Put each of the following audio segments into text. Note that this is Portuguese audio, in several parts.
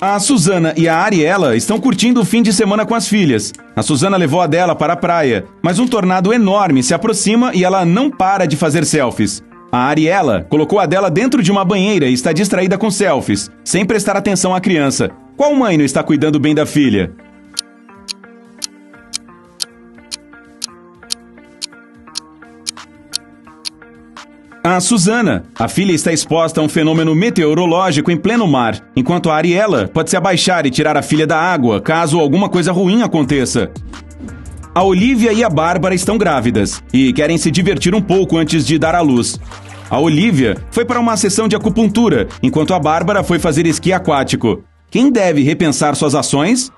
A Susana e a Ariela estão curtindo o fim de semana com as filhas. A Susana levou a dela para a praia, mas um tornado enorme se aproxima e ela não para de fazer selfies. A Ariela colocou a dela dentro de uma banheira e está distraída com selfies, sem prestar atenção à criança. Qual mãe não está cuidando bem da filha? A Susana. A filha está exposta a um fenômeno meteorológico em pleno mar, enquanto a Ariela pode se abaixar e tirar a filha da água, caso alguma coisa ruim aconteça. A Olivia e a Bárbara estão grávidas e querem se divertir um pouco antes de dar à luz. A Olivia foi para uma sessão de acupuntura, enquanto a Bárbara foi fazer esqui aquático. Quem deve repensar suas ações?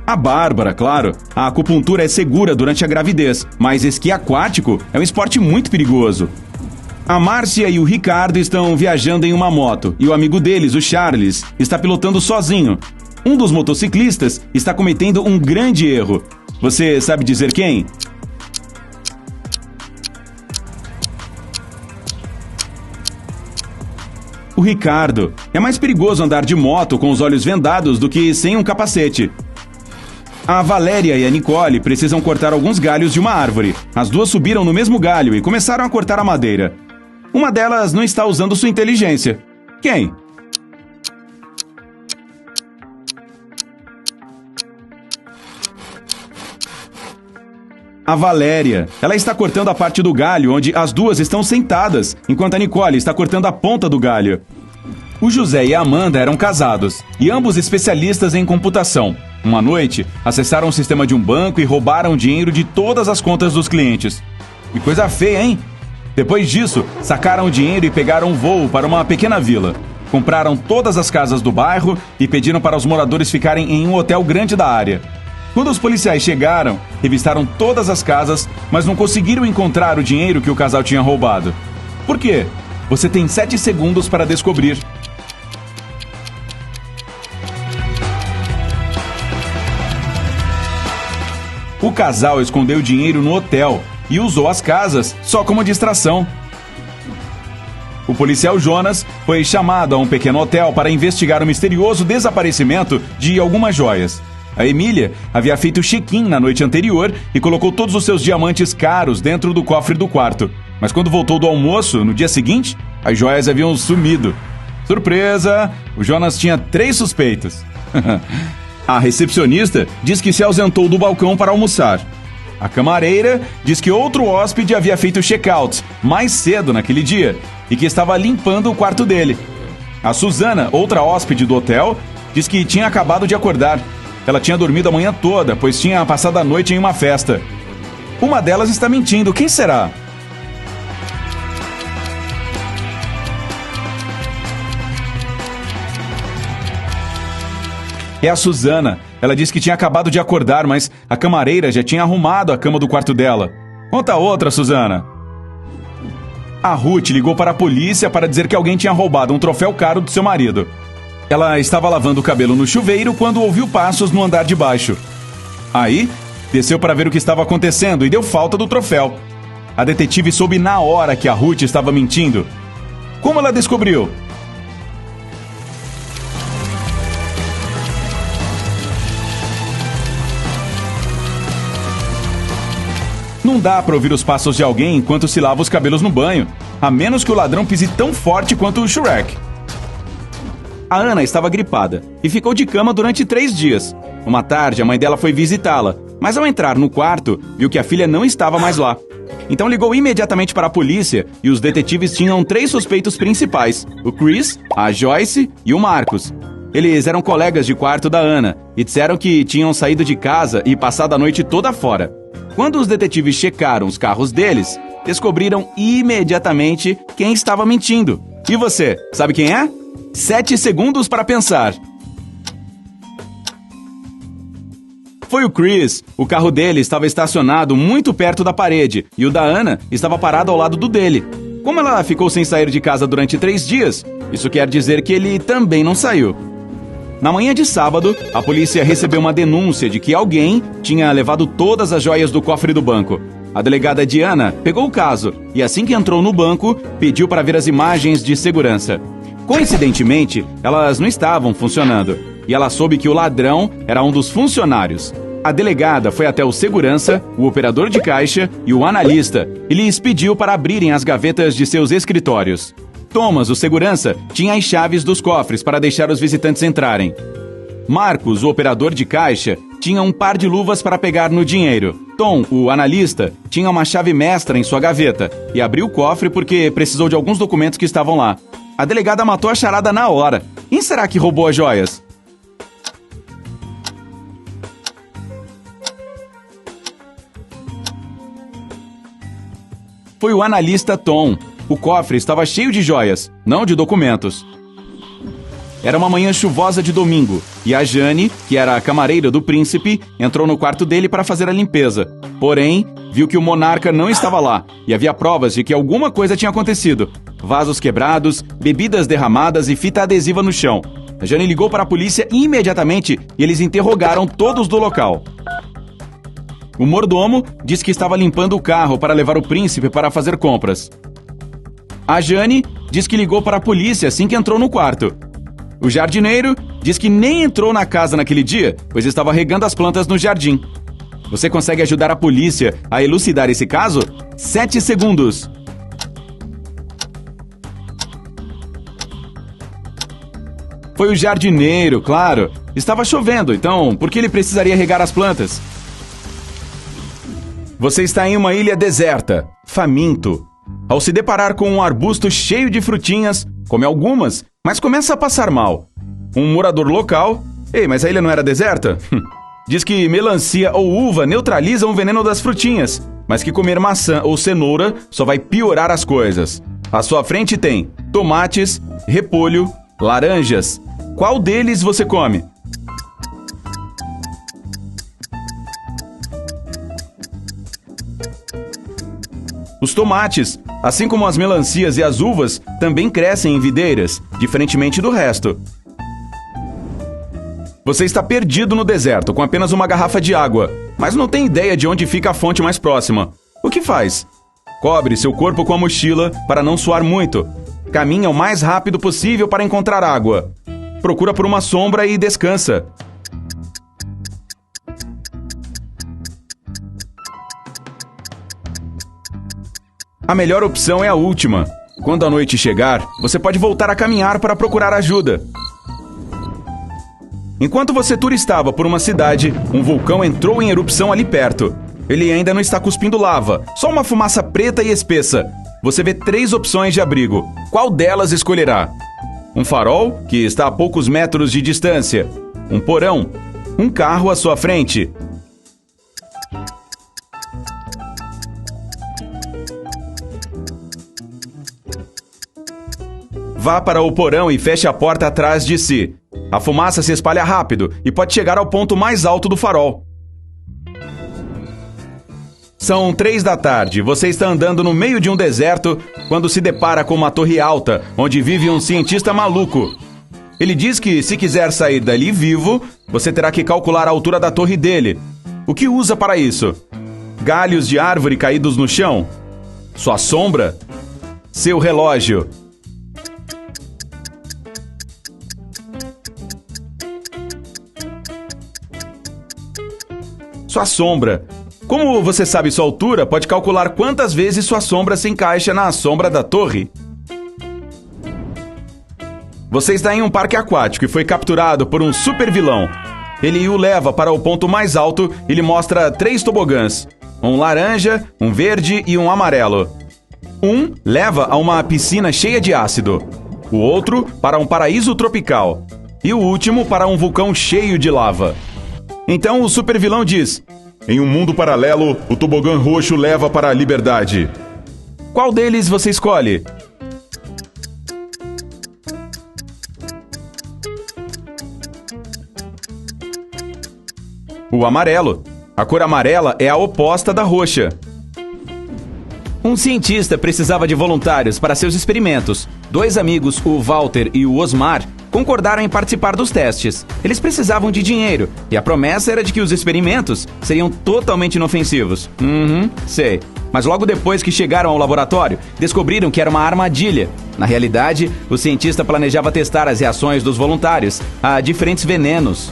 A Bárbara, claro. A acupuntura é segura durante a gravidez, mas esqui aquático é um esporte muito perigoso. A Márcia e o Ricardo estão viajando em uma moto e o amigo deles, o Charles, está pilotando sozinho. Um dos motociclistas está cometendo um grande erro. Você sabe dizer quem? O Ricardo. É mais perigoso andar de moto com os olhos vendados do que sem um capacete. A Valéria e a Nicole precisam cortar alguns galhos de uma árvore. As duas subiram no mesmo galho e começaram a cortar a madeira. Uma delas não está usando sua inteligência. Quem? A Valéria. Ela está cortando a parte do galho onde as duas estão sentadas, enquanto a Nicole está cortando a ponta do galho. O José e a Amanda eram casados, e ambos especialistas em computação. Uma noite, acessaram o sistema de um banco e roubaram dinheiro de todas as contas dos clientes. Que coisa feia, hein? Depois disso, sacaram o dinheiro e pegaram um voo para uma pequena vila. Compraram todas as casas do bairro e pediram para os moradores ficarem em um hotel grande da área. Quando os policiais chegaram, revistaram todas as casas, mas não conseguiram encontrar o dinheiro que o casal tinha roubado. Por quê? Você tem 7 segundos para descobrir. O casal escondeu o dinheiro no hotel e usou as casas só como distração. O policial Jonas foi chamado a um pequeno hotel para investigar o misterioso desaparecimento de algumas joias. A Emília havia feito check-in na noite anterior e colocou todos os seus diamantes caros dentro do cofre do quarto. Mas quando voltou do almoço, no dia seguinte, as joias haviam sumido. Surpresa! O Jonas tinha 3 suspeitos. A recepcionista diz que se ausentou do balcão para almoçar. A camareira diz que outro hóspede havia feito check-out mais cedo naquele dia e que estava limpando o quarto dele. A Susana, outra hóspede do hotel, diz que tinha acabado de acordar. Ela tinha dormido a manhã toda, pois tinha passado a noite em uma festa. Uma delas está mentindo. Quem será? É a Susana. Ela disse que tinha acabado de acordar, mas a camareira já tinha arrumado a cama do quarto dela. Conta outra, Susana. A Ruth ligou para a polícia para dizer que alguém tinha roubado um troféu caro do seu marido. Ela estava lavando o cabelo no chuveiro quando ouviu passos no andar de baixo. Aí, desceu para ver o que estava acontecendo e deu falta do troféu. A detetive soube na hora que a Ruth estava mentindo. Como ela descobriu? Não dá para ouvir os passos de alguém enquanto se lava os cabelos no banho, a menos que o ladrão pise tão forte quanto o Shrek. A Ana estava gripada e ficou de cama durante 3 dias. Uma tarde, a mãe dela foi visitá-la, mas ao entrar no quarto, viu que a filha não estava mais lá. Então ligou imediatamente para a polícia e os detetives tinham 3 suspeitos principais: o Chris, a Joyce e o Marcos. Eles eram colegas de quarto da Ana e disseram que tinham saído de casa e passado a noite toda fora. Quando os detetives checaram os carros deles, descobriram imediatamente quem estava mentindo. E você, sabe quem é? 7 segundos para pensar. Foi o Chris. O carro dele estava estacionado muito perto da parede e o da Ana estava parado ao lado do dele. Como ela ficou sem sair de casa durante 3 dias, isso quer dizer que ele também não saiu. Na manhã de sábado, a polícia recebeu uma denúncia de que alguém tinha levado todas as joias do cofre do banco. A delegada Diana pegou o caso e, assim que entrou no banco, pediu para ver as imagens de segurança. Coincidentemente, elas não estavam funcionando e ela soube que o ladrão era um dos funcionários. A delegada foi até o segurança, o operador de caixa e o analista e lhes pediu para abrirem as gavetas de seus escritórios. Thomas, o segurança, tinha as chaves dos cofres para deixar os visitantes entrarem. Marcos, o operador de caixa, tinha um par de luvas para pegar no dinheiro. Tom, o analista, tinha uma chave mestra em sua gaveta e abriu o cofre porque precisou de alguns documentos que estavam lá. A delegada matou a charada na hora. Quem será que roubou as joias? Foi o analista Tom. O cofre estava cheio de joias, não de documentos. Era uma manhã chuvosa de domingo, e a Jane, que era a camareira do príncipe, entrou no quarto dele para fazer a limpeza. Porém, viu que o monarca não estava lá, e havia provas de que alguma coisa tinha acontecido. Vasos quebrados, bebidas derramadas e fita adesiva no chão. A Jane ligou para a polícia imediatamente e eles interrogaram todos do local. O mordomo disse que estava limpando o carro para levar o príncipe para fazer compras. A Jane diz que ligou para a polícia assim que entrou no quarto. O jardineiro diz que nem entrou na casa naquele dia, pois estava regando as plantas no jardim. Você consegue ajudar a polícia a elucidar esse caso? 7 segundos. Foi o jardineiro, claro. Estava chovendo, então por que ele precisaria regar as plantas? Você está em uma ilha deserta, faminto. Ao se deparar com um arbusto cheio de frutinhas, come algumas, mas começa a passar mal. Um morador local... Ei, mas a ilha não era deserta? Diz que melancia ou uva neutralizam o veneno das frutinhas, mas que comer maçã ou cenoura só vai piorar as coisas. À sua frente tem tomates, repolho, laranjas. Qual deles você come? Os tomates, assim como as melancias e as uvas, também crescem em videiras, diferentemente do resto. Você está perdido no deserto com apenas uma garrafa de água, mas não tem ideia de onde fica a fonte mais próxima. O que faz? Cobre seu corpo com a mochila para não suar muito. Caminha o mais rápido possível para encontrar água. Procura por uma sombra e descansa. A melhor opção é a última. Quando a noite chegar, você pode voltar a caminhar para procurar ajuda. Enquanto você turistava por uma cidade, um vulcão entrou em erupção ali perto. Ele ainda não está cuspindo lava, só uma fumaça preta e espessa. Você vê 3 opções de abrigo. Qual delas escolherá? Um farol, que está a poucos metros de distância. Um porão. Um carro à sua frente. Vá para o porão e feche a porta atrás de si. A fumaça se espalha rápido e pode chegar ao ponto mais alto do farol. São 3 da tarde. Você está andando no meio de um deserto quando se depara com uma torre alta, onde vive um cientista maluco. Ele diz que, se quiser sair dali vivo, você terá que calcular a altura da torre dele. O que usa para isso? Galhos de árvore caídos no chão? Sua sombra? Seu relógio? Sua sombra. Como você sabe sua altura, pode calcular quantas vezes sua sombra se encaixa na sombra da torre. Você está em um parque aquático e foi capturado por um super vilão. Ele o leva para o ponto mais alto e lhe mostra 3 tobogãs. Um laranja, um verde e um amarelo. Um leva a uma piscina cheia de ácido. O outro para um paraíso tropical. E o último para um vulcão cheio de lava. Então o super vilão diz: em um mundo paralelo, o tobogã roxo leva para a liberdade. Qual deles você escolhe? O amarelo. A cor amarela é a oposta da roxa. Um cientista precisava de voluntários para seus experimentos. 2 amigos, o Walter e o Osmar, concordaram em participar dos testes. Eles precisavam de dinheiro, e a promessa era de que os experimentos seriam totalmente inofensivos. Sei. Mas logo depois que chegaram ao laboratório, descobriram que era uma armadilha. Na realidade, o cientista planejava testar as reações dos voluntários a diferentes venenos.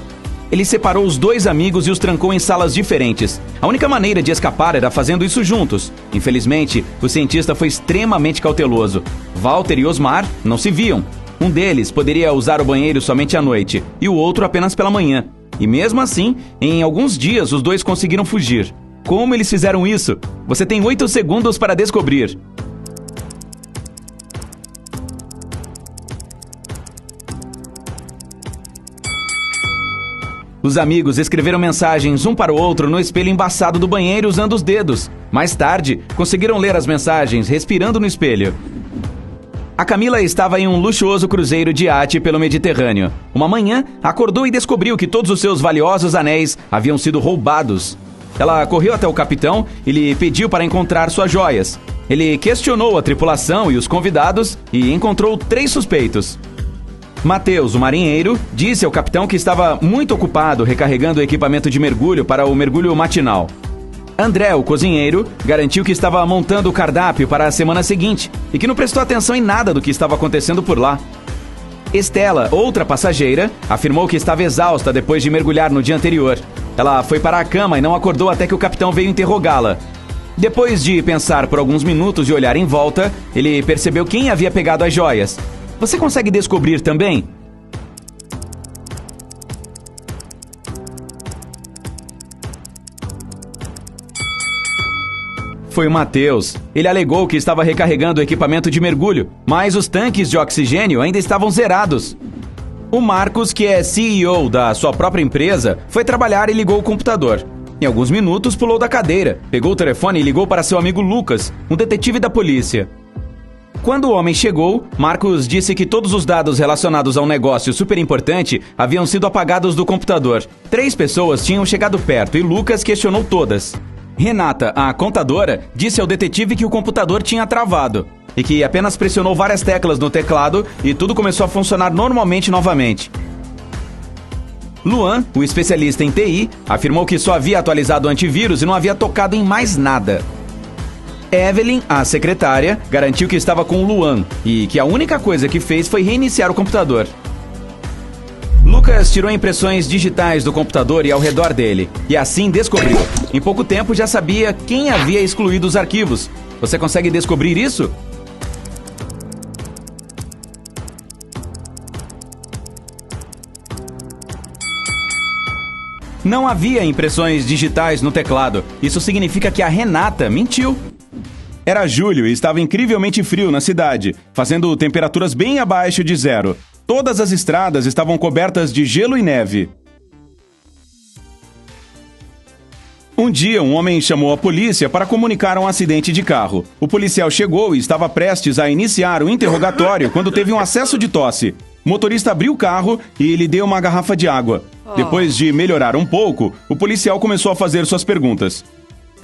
Ele separou os dois amigos e os trancou em salas diferentes. A única maneira de escapar era fazendo isso juntos. Infelizmente, o cientista foi extremamente cauteloso. Walter e Osmar não se viam. Um deles poderia usar o banheiro somente à noite e o outro apenas pela manhã. E mesmo assim, em alguns dias os dois conseguiram fugir. Como eles fizeram isso? Você tem 8 segundos para descobrir. Os amigos escreveram mensagens um para o outro no espelho embaçado do banheiro usando os dedos. Mais tarde, conseguiram ler as mensagens respirando no espelho. A Camila estava em um luxuoso cruzeiro de iate pelo Mediterrâneo. Uma manhã, acordou e descobriu que todos os seus valiosos anéis haviam sido roubados. Ela correu até o capitão e lhe pediu para encontrar suas joias. Ele questionou a tripulação e os convidados e encontrou 3 suspeitos. Mateus, o marinheiro, disse ao capitão que estava muito ocupado recarregando o equipamento de mergulho para o mergulho matinal. André, o cozinheiro, garantiu que estava montando o cardápio para a semana seguinte e que não prestou atenção em nada do que estava acontecendo por lá. Estela, outra passageira, afirmou que estava exausta depois de mergulhar no dia anterior. Ela foi para a cama e não acordou até que o capitão veio interrogá-la. Depois de pensar por alguns minutos e olhar em volta, ele percebeu quem havia pegado as joias. Você consegue descobrir também? Foi o Mateus. Ele alegou que estava recarregando o equipamento de mergulho, mas os tanques de oxigênio ainda estavam zerados. O Marcos, que é CEO da sua própria empresa, foi trabalhar e ligou o computador. Em alguns minutos, pulou da cadeira, pegou o telefone e ligou para seu amigo Lucas, um detetive da polícia. Quando o homem chegou, Marcos disse que todos os dados relacionados a um negócio super importante haviam sido apagados do computador. 3 pessoas tinham chegado perto e Lucas questionou todas. Renata, a contadora, disse ao detetive que o computador tinha travado e que apenas pressionou várias teclas no teclado e tudo começou a funcionar normalmente novamente. Luan, o especialista em TI, afirmou que só havia atualizado o antivírus e não havia tocado em mais nada. Evelyn, a secretária, garantiu que estava com o Luan e que a única coisa que fez foi reiniciar o computador. Lucas tirou impressões digitais do computador e ao redor dele, e assim descobriu. Em pouco tempo já sabia quem havia excluído os arquivos. Você consegue descobrir isso? Não havia impressões digitais no teclado. Isso significa que a Renata mentiu. Era julho e estava incrivelmente frio na cidade, fazendo temperaturas bem abaixo de 0. Todas as estradas estavam cobertas de gelo e neve. Um dia, um homem chamou a polícia para comunicar um acidente de carro. O policial chegou e estava prestes a iniciar o interrogatório quando teve um acesso de tosse. O motorista abriu o carro e lhe deu uma garrafa de água. Depois de melhorar um pouco, o policial começou a fazer suas perguntas.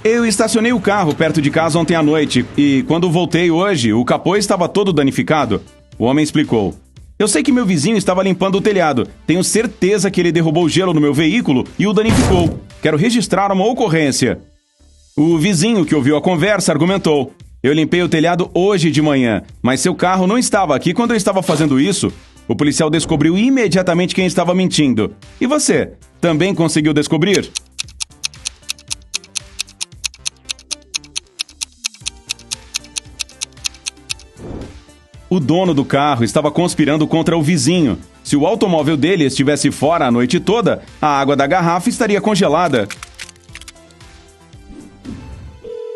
Eu estacionei o carro perto de casa ontem à noite e, quando voltei hoje, o capô estava todo danificado. O homem explicou. Eu sei que meu vizinho estava limpando o telhado. Tenho certeza que ele derrubou gelo no meu veículo e o danificou. Quero registrar uma ocorrência. O vizinho que ouviu a conversa argumentou. Eu limpei o telhado hoje de manhã, mas seu carro não estava aqui quando eu estava fazendo isso. O policial descobriu imediatamente quem estava mentindo. E você? Também conseguiu descobrir? O dono do carro estava conspirando contra o vizinho. Se o automóvel dele estivesse fora a noite toda, a água da garrafa estaria congelada.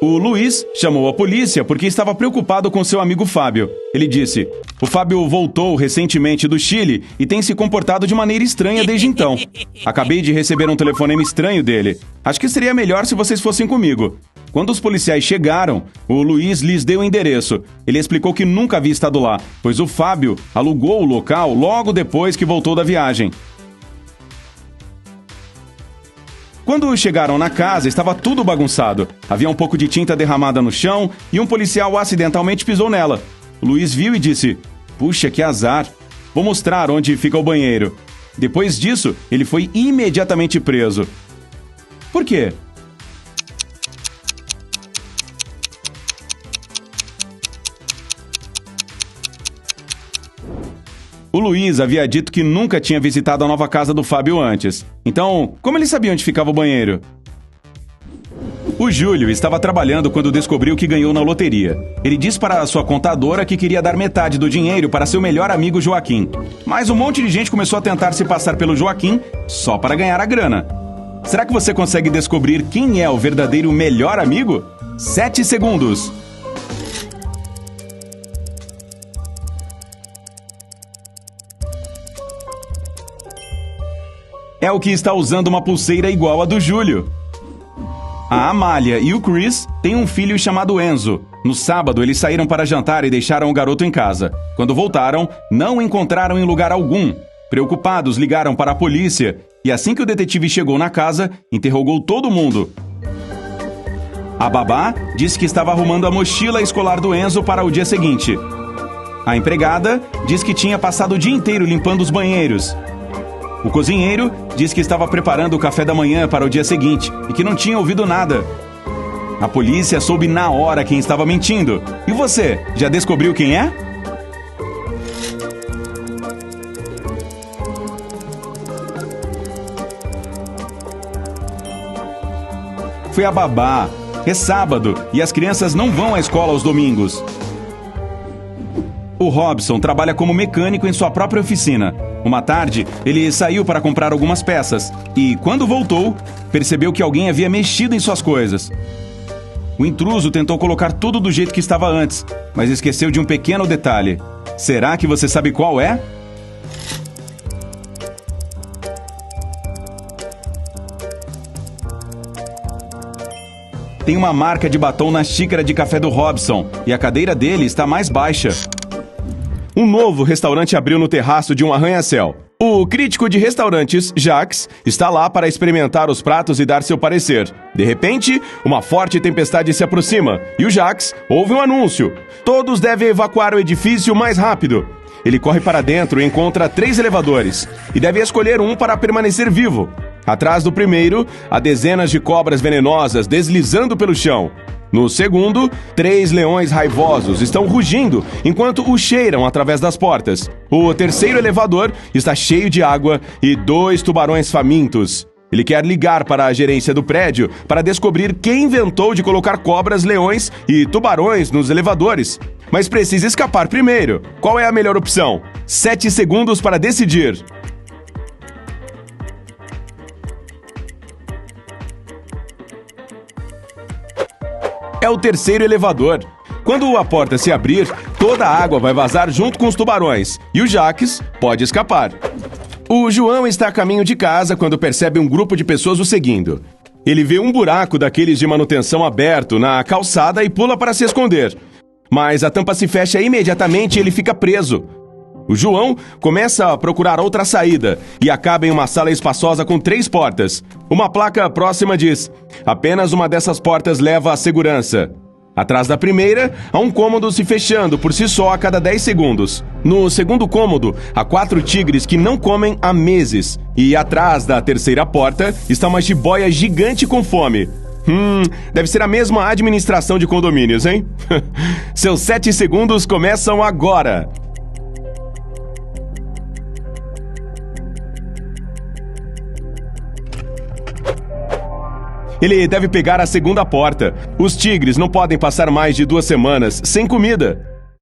O Luiz chamou a polícia porque estava preocupado com seu amigo Fábio. Ele disse, o Fábio voltou recentemente do Chile e tem se comportado de maneira estranha desde então. Acabei de receber um telefonema estranho dele. Acho que seria melhor se vocês fossem comigo. Quando os policiais chegaram, o Luiz lhes deu o endereço. Ele explicou que nunca havia estado lá, pois o Fábio alugou o local logo depois que voltou da viagem. Quando chegaram na casa, estava tudo bagunçado. Havia um pouco de tinta derramada no chão e um policial acidentalmente pisou nela. O Luiz viu e disse, puxa, que azar. Vou mostrar onde fica o banheiro. Depois disso, ele foi imediatamente preso. Por quê? O Luiz havia dito que nunca tinha visitado a nova casa do Fábio antes. Então, como ele sabia onde ficava o banheiro? O Júlio estava trabalhando quando descobriu que ganhou na loteria. Ele disse para a sua contadora que queria dar metade do dinheiro para seu melhor amigo Joaquim. Mas um monte de gente começou a tentar se passar pelo Joaquim só para ganhar a grana. Será que você consegue descobrir quem é o verdadeiro melhor amigo? 7 segundos. É o que está usando uma pulseira igual a do Júlio. A Amália e o Chris têm um filho chamado Enzo. No sábado, eles saíram para jantar e deixaram o garoto em casa. Quando voltaram, não o encontraram em lugar algum. Preocupados, ligaram para a polícia e assim que o detetive chegou na casa, interrogou todo mundo. A babá disse que estava arrumando a mochila escolar do Enzo para o dia seguinte. A empregada disse que tinha passado o dia inteiro limpando os banheiros. O cozinheiro disse que estava preparando o café da manhã para o dia seguinte e que não tinha ouvido nada. A polícia soube na hora quem estava mentindo. E você, já descobriu quem é? Foi a babá. É sábado e as crianças não vão à escola aos domingos. O Robson trabalha como mecânico em sua própria oficina. Uma tarde, ele saiu para comprar algumas peças e, quando voltou, percebeu que alguém havia mexido em suas coisas. O intruso tentou colocar tudo do jeito que estava antes, mas esqueceu de um pequeno detalhe. Será que você sabe qual é? Tem uma marca de batom na xícara de café do Robson e a cadeira dele está mais baixa. Um novo restaurante abriu no terraço de um arranha-céu. O crítico de restaurantes, Jacques, está lá para experimentar os pratos e dar seu parecer. De repente, uma forte tempestade se aproxima e o Jacques ouve um anúncio. Todos devem evacuar o edifício mais rápido. Ele corre para dentro e encontra 3 elevadores e deve escolher um para permanecer vivo. Atrás do primeiro, há dezenas de cobras venenosas deslizando pelo chão. No segundo, 3 leões raivosos estão rugindo enquanto o cheiram através das portas. O terceiro elevador está cheio de água e 2 tubarões famintos. Ele quer ligar para a gerência do prédio para descobrir quem inventou de colocar cobras, leões e tubarões nos elevadores. Mas precisa escapar primeiro. Qual é a melhor opção? 7 segundos para decidir. É o terceiro elevador. Quando a porta se abrir, toda a água vai vazar junto com os tubarões e o Jacques pode escapar. O João está a caminho de casa quando percebe um grupo de pessoas o seguindo. Ele vê um buraco daqueles de manutenção aberto na calçada e pula para se esconder. Mas a tampa se fecha imediatamente e ele fica preso. O João começa a procurar outra saída e acaba em uma sala espaçosa com 3 portas. Uma placa próxima diz: apenas uma dessas portas leva à segurança. Atrás da primeira, há um cômodo se fechando por si só a cada 10 segundos. No segundo cômodo, há 4 tigres que não comem há meses. E atrás da terceira porta está uma jiboia gigante com fome. Deve ser a mesma administração de condomínios, hein? Seus 7 segundos começam agora. Ele deve pegar a segunda porta. Os tigres não podem passar mais de 2 semanas sem comida.